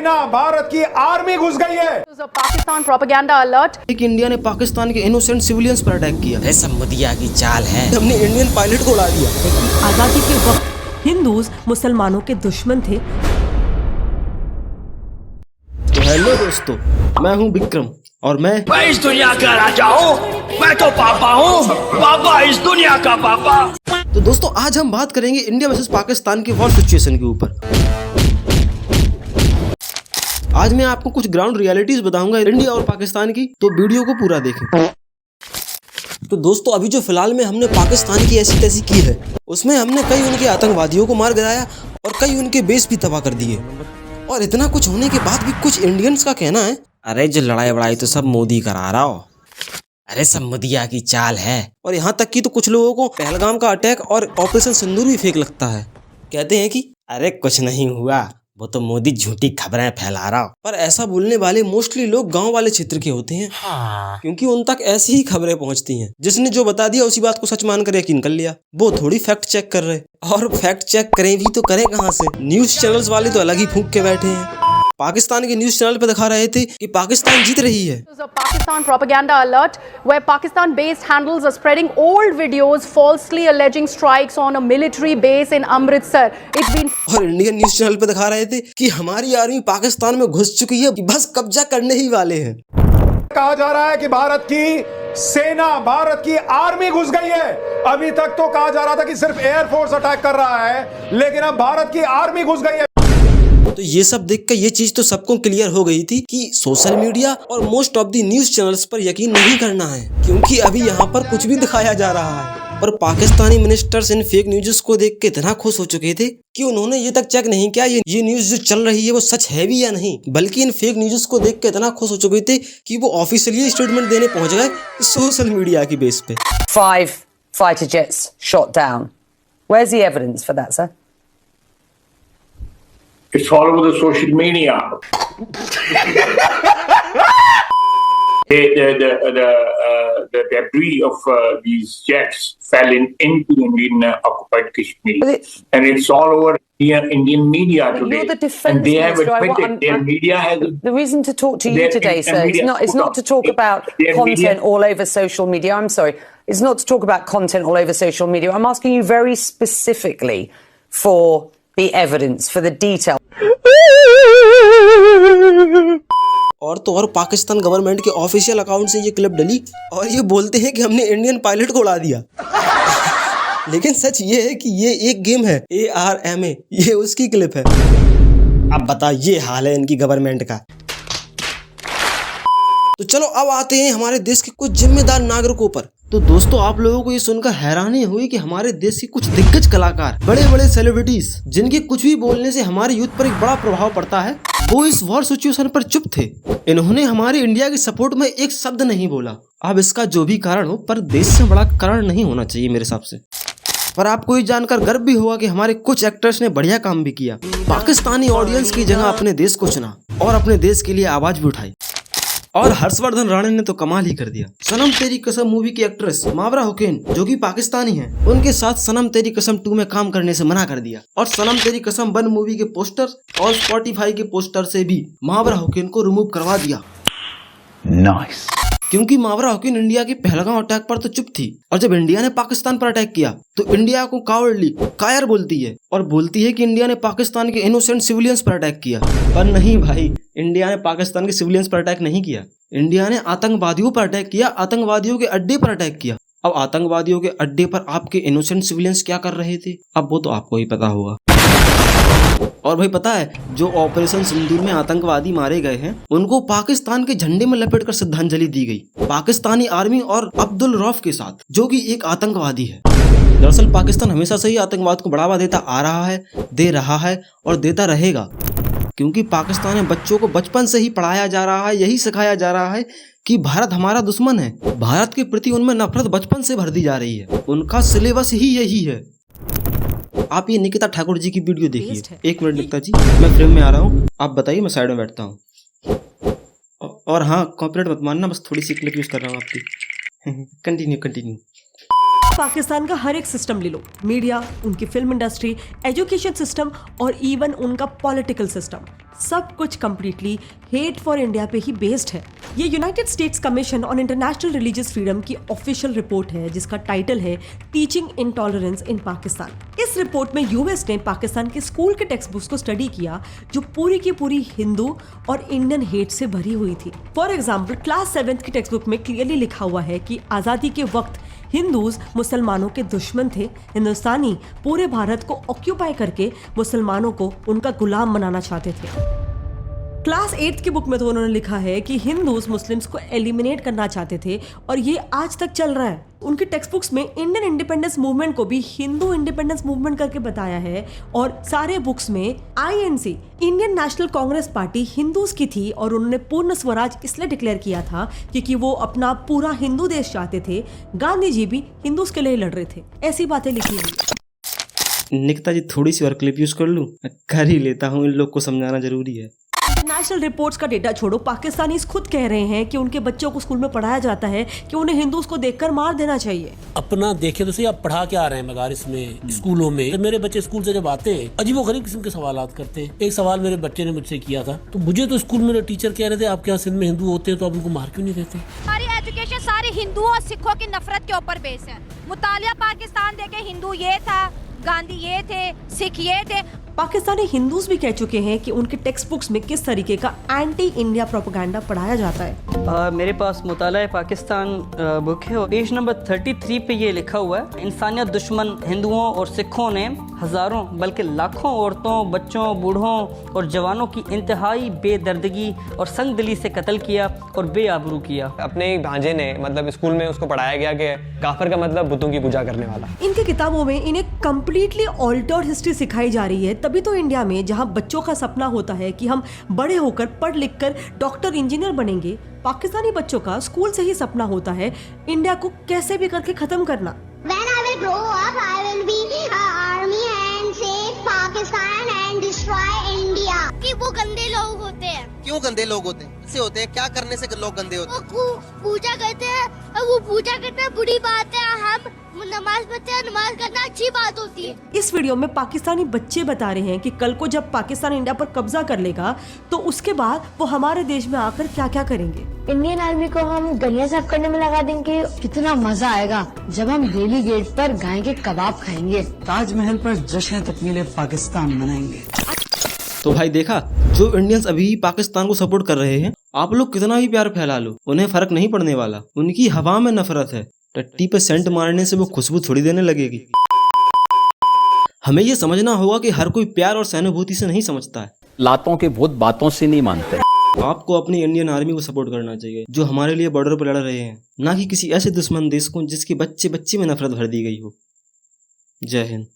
ना भारत की आर्मी घुस गई है। Pakistan propaganda alert. कि इंडिया ने पाकिस्तान के इनोसेंट सिविलियंस पर अटैक किया। अरे सब मोदिया की चाल है। हमने इंडियन पायलट को उड़ा दिया। आजादी के वक्त हिंदूज मुसलमानों के दुश्मन थे। तो हेलो दोस्तों, मैं हूं विक्रम और मैं इस दुनिया का राजा हूँ। मैं तो पापा हूँ, पापा इस दुनिया का पापा। तो दोस्तों आज हम बात करेंगे इंडिया वर्सेस पाकिस्तान की वॉर सिचुएशन के ऊपर। आज मैं आपको कुछ ग्राउंड रियलिटीज बताऊंगा इंडिया और पाकिस्तान की, तो वीडियो को पूरा देखें। तो दोस्तों अभी जो फिलहाल में हमने पाकिस्तान की ऐसी तैसी की है, उसमें हमने कई उनके आतंकवादियों को मार गिराया और कई उनके बेस भी तबाह कर दिए। और इतना कुछ होने के बाद भी कुछ इंडियंस का कहना है, अरे जो लड़ाई बड़ाई तो सब मोदी करा रहा हो। अरे सब मोदिया की चाल है। और यहाँ तक कि तो कुछ लोगों को पहलगाम का अटैक और ऑपरेशन सिंदूर भी फेक लगता है। कहते हैं कि अरे कुछ नहीं हुआ, वो तो मोदी झूठी खबरें फैला रहा हो। पर ऐसा बोलने वाले मोस्टली लोग गांव वाले क्षेत्र के होते हैं। क्योंकि उन तक ऐसी ही खबरें पहुंचती हैं। जिसने जो बता दिया उसी बात को सच मानकर यकीन कर लिया। वो थोड़ी फैक्ट चेक कर रहे। और फैक्ट चेक करें भी तो करें कहां से? न्यूज चैनल्स वाले तो अलग ही फूंक के बैठे हैं। पाकिस्तान के न्यूज चैनल पर दिखा रहे थे कि पाकिस्तान जीत रही है। Pakistan propaganda alert, where Pakistan-based handles are spreading old videos falsely alleging strikes on a military base in Amritsar. It's been और इंडियन न्यूज चैनल पर दिखा रहे थे कि हमारी आर्मी पाकिस्तान में घुस चुकी है, बस कब्जा करने ही वाले हैं। कहा जा रहा है कि भारत की सेना, भारत की आर्मी घुस गई है। अभी तक तो कहा जा रहा था कि सिर्फ एयरफोर्स अटैक कर रहा है, लेकिन अब भारत की आर्मी घुस गई है। तो ये सब देखकर ये चीज तो सबको क्लियर हो गई थी कि सोशल मीडिया और most of the news channels पर यकीन नहीं करना है, क्योंकि अभी यहाँ पर कुछ भी दिखाया जा रहा है। पर Pakistani ministers in fake news को देख के इतना खुश हो चुके थे कि उन्होंने ये तक चेक नहीं किया ये न्यूज जो चल रही है वो सच है भी या नहीं, बल्कि इन फेक न्यूज़ को देख के इतना खुश हो चुके थे कि वो ऑफिशियली स्टेटमेंट देने पहुंच गए सोशल मीडिया की बेस पे। 5 fighter jets shot down. Where's the evidence for that, sir? It's all over the social media. The debris of these jets fell into Indian occupied Kashmir, and it's all over Indian media today. You're the defense and they have minister. admitted their media has. The reason to talk to you today, sir, is not to talk about content all over social media. I'm sorry. It's not to talk about content all over social media. I'm asking you very specifically for the evidence, for the detail. और तो और Pakistan government के official account से ये clip डली और ये बोलते हैं कि हमने इंडियन पायलट को उड़ा दिया। लेकिन सच ये है कि ये एक गेम है ARMA, ये उसकी क्लिप है। अब बता, ये हाल है इनकी गवर्नमेंट का। तो चलो अब आते हैं हमारे देश के कुछ जिम्मेदार नागरिकों पर। तो दोस्तों आप लोगों को ये सुनकर हैरानी हुई कि हमारे देश के कुछ दिग्गज कलाकार, बड़े बड़े सेलिब्रिटीज, जिनके कुछ भी बोलने से हमारे यूथ पर एक बड़ा प्रभाव पड़ता है, वो इस वॉर सिचुएशन पर चुप थे। इन्होंने हमारे इंडिया के सपोर्ट में एक शब्द नहीं बोला। अब इसका जो भी कारण हो, पर देश से बड़ा कारण नहीं होना चाहिए मेरे हिसाब से। पर आपको ये जानकर गर्व भी होगा कि हमारे कुछ एक्टर्स ने बढ़िया काम भी किया। पाकिस्तानी ऑडियंस की जगह अपने देश को चुना और अपने देश के लिए आवाज भी उठाई। और हर्षवर्धन राणे ने तो कमाल ही कर दिया। सनम तेरी कसम मूवी की एक्ट्रेस मावरा हुसैन, जो कि पाकिस्तानी हैं, उनके साथ सनम तेरी कसम 2 में काम करने से मना कर दिया। और सनम तेरी कसम 1 मूवी के पोस्टर और स्पॉटिफाई के पोस्टर से भी मावरा हुसैन को रिमूव करवा दिया। Nice. क्योंकि मावरा हुसैन इंडिया के पहलगाम अटैक पर तो चुप थी, और जब इंडिया ने पाकिस्तान पर अटैक किया तो इंडिया को कावर्डली, कायर बोलती है और बोलती है कि इंडिया ने पाकिस्तान के इनोसेंट सिविलियंस पर अटैक किया। पर नहीं भाई, इंडिया ने पाकिस्तान के सिविलियंस पर अटैक नहीं किया। इंडिया ने आतंकवादियों पर अटैक किया, आतंकवादियों के अड्डे पर अटैक किया। अब आतंकवादियों के अड्डे पर आपके इनोसेंट सिविलियंस क्या कर रहे थे, अब वो तो आपको ही पता होगा। और भाई पता है, जो ऑपरेशन सिंदूर में आतंकवादी मारे गए हैं, उनको पाकिस्तान के झंडे में लपेटकर श्रद्धांजलि दी गई, पाकिस्तानी आर्मी और अब्दुल रऊफ के साथ, जो कि एक आतंकवादी है। दरअसल पाकिस्तान हमेशा से ही आतंकवाद को बढ़ावा देता आ रहा है, दे रहा है और देता रहेगा, क्योंकि पाकिस्तान में बच्चों को बचपन से ही पढ़ाया जा रहा है, यही सिखाया जा रहा है कि भारत हमारा दुश्मन है। भारत के प्रति उनमें नफरत बचपन से भर दी जा रही है। उनका सिलेबस ही यही है। आप ये निकिता ठाकुर जी की वीडियो देखिए। 1 मिनट निकिता जी, मैं फ्रेम में आ रहा हूँ, आप बताइए, मैं साइड में बैठता हूँ। और हाँ, कॉपीराइट मत मानना, बस थोड़ी सी क्लिप यूज कर रहा हूँ आपकी। कंटिन्यू। आप पाकिस्तान का हर एक सिस्टम ले लो, मीडिया, उनकी फिल्म इंडस्ट्री, एजुकेशन सिस्टम और इवन उनका पॉलिटिकल सिस्टम, सब कुछ कंप्लीटली हेट फॉर इंडिया पे ही बेस्ड है। ये United states commission on international religious freedom की ऑफिशियल रिपोर्ट है जिसका टाइटल है टीचिंग इंटॉलरेंस इन पाकिस्तान। इस रिपोर्ट में यूएस ने पाकिस्तान के स्कूल के टेक्स्ट बुक्स को स्टडी किया जो पूरी की पूरी हिंदू और इंडियन हेट से भरी हुई थी। फॉर एग्जाम्पल क्लास 7 की टेक्स्ट बुक में क्लियरली लिखा हुआ है कि आज़ादी के वक्त हिंदूज मुसलमानों के दुश्मन थे, हिंदुस्तानी पूरे भारत को ऑक्यूपाई करके मुसलमानों को उनका गुलाम बनाना चाहते थे। क्लास 8 की बुक में तो उन्होंने लिखा है कि हिंदूज मुस्लिम्स को एलिमिनेट करना चाहते थे और ये आज तक चल रहा है। उनकी टेक्स्ट बुक्स में इंडियन इंडिपेंडेंस मूवमेंट को भी हिंदू इंडिपेंडेंस मूवमेंट करके बताया है और सारे बुक्स में INC Indian national Congress party Hindus की थी और उन्होंने पूर्ण स्वराज इसलिए डिक्लेयर किया था क्योंकि वो अपना पूरा हिंदू देश चाहते थे। गांधी जी भी हिंदूज के लिए लड़ रहे थे। ऐसी बातें लिखी हुई। निकिता जी थोड़ी सी और क्लिप यूज कर लूं? कर ही लेता हूँ, इन लोग को समझाना जरूरी है। नेशनल रिपोर्ट्स का डेटा छोड़ो, पाकिस्तानीज खुद कह रहे हैं कि उनके बच्चों को स्कूल में पढ़ाया जाता है कि उन्हें हिंदूज को देखकर मार देना चाहिए। अपना देखे तो सही, आप पढ़ा के आ रहे हैं मदारिस में, स्कूलों में। तो मेरे बच्चे स्कूल से जब आते हैं अजीबोगरीब किस्म के सवाल करते हैं। एक सवाल मेरे बच्चे ने मुझसे किया था, तो मुझे तो स्कूल में टीचर कह रहे थे आपके यहाँ सिंध में हिंदू होते हैं तो आप उनको मार क्यों नहीं देते? हमारी एजुकेशन सारी हिंदुओं और सिखों की नफरत के ऊपर बेस है। मुतालिया पाकिस्तान देखे हिंदू ये था, गांधी ये थे, सिख ये थे। पाकिस्तानी हिंदूज भी कह चुके हैं कि उनके टेक्स्ट बुक्स में किस तरीके का एंटी इंडिया प्रोपेगेंडा पढ़ाया जाता है। मेरे पास मुताला पाकिस्तान बुक है और पेज नंबर 33 पे ये लिखा हुआ है, इंसानियत दुश्मन हिंदुओं और सिखों ने हजारों बल्कि लाखों औरतों, बच्चों, बूढ़ों और जवानों की इंतहाई बेदर्दगी और संगदिली से कत्ल किया और बेआबरू किया। अपने भांजे ने मतलब स्कूल में उसको पढ़ाया गया कि काफिर का मतलब बुतों की पूजा करने वाला। इनकी किताबों में इन्हें कम्प्लीटली ऑल्टर्ड हिस्ट्री सिखाई जा रही है। तभी तो इंडिया में जहां बच्चों का सपना होता है कि हम बड़े होकर पढ़ लिख कर डॉक्टर, इंजीनियर बनेंगे, पाकिस्तानी बच्चों का स्कूल से ही सपना होता है इंडिया को कैसे भी करके खत्म करना। When I will grow up, I will be army and save Pakistan and destroy India. कि वो गंदे लोग होते हैं। क्यों गंदे लोग होते हैं? कैसे होते हैं? क्या करने से लोग गंदे होते हैं? वो पूजा करते हैं और वो पूजा करना बुरी बात है। हम नमाज पढ़ते हैं, नमाज करना अच्छी बात होती है। इस वीडियो में पाकिस्तानी बच्चे बता रहे हैं कि कल को जब पाकिस्तान इंडिया पर कब्जा कर लेगा तो उसके बाद वो हमारे देश में आकर क्या क्या करेंगे। इंडियन आर्मी को हम गलियां साफ करने में लगा देंगे। कितना मजा आएगा जब हम रेली गेट पर गाय के कबाब खाएंगे। ताजमहल पर जश्न तकमील पाकिस्तान मनाएंगे। तो भाई देखा, जो इंडियंस अभी पाकिस्तान को सपोर्ट कर रहे हैं, आप लोग कितना भी प्यार फैला लो, उन्हें फर्क नहीं पड़ने वाला। उनकी हवा में नफरत है। टट्टी पे सेंट मारने से वो खुशबू थोड़ी देने लगेगी। हमें ये समझना होगा कि हर कोई प्यार और सहानुभूति से नहीं समझता है, लातों के भूत बातों से नहीं मानते। आपको अपनी इंडियन आर्मी को सपोर्ट करना चाहिए जो हमारे लिए बॉर्डर पर लड़ रहे हैं, ना कि किसी ऐसे दुश्मन देश को जिसके बच्चे बच्चे में नफरत भर दी गई हो। जय हिंद।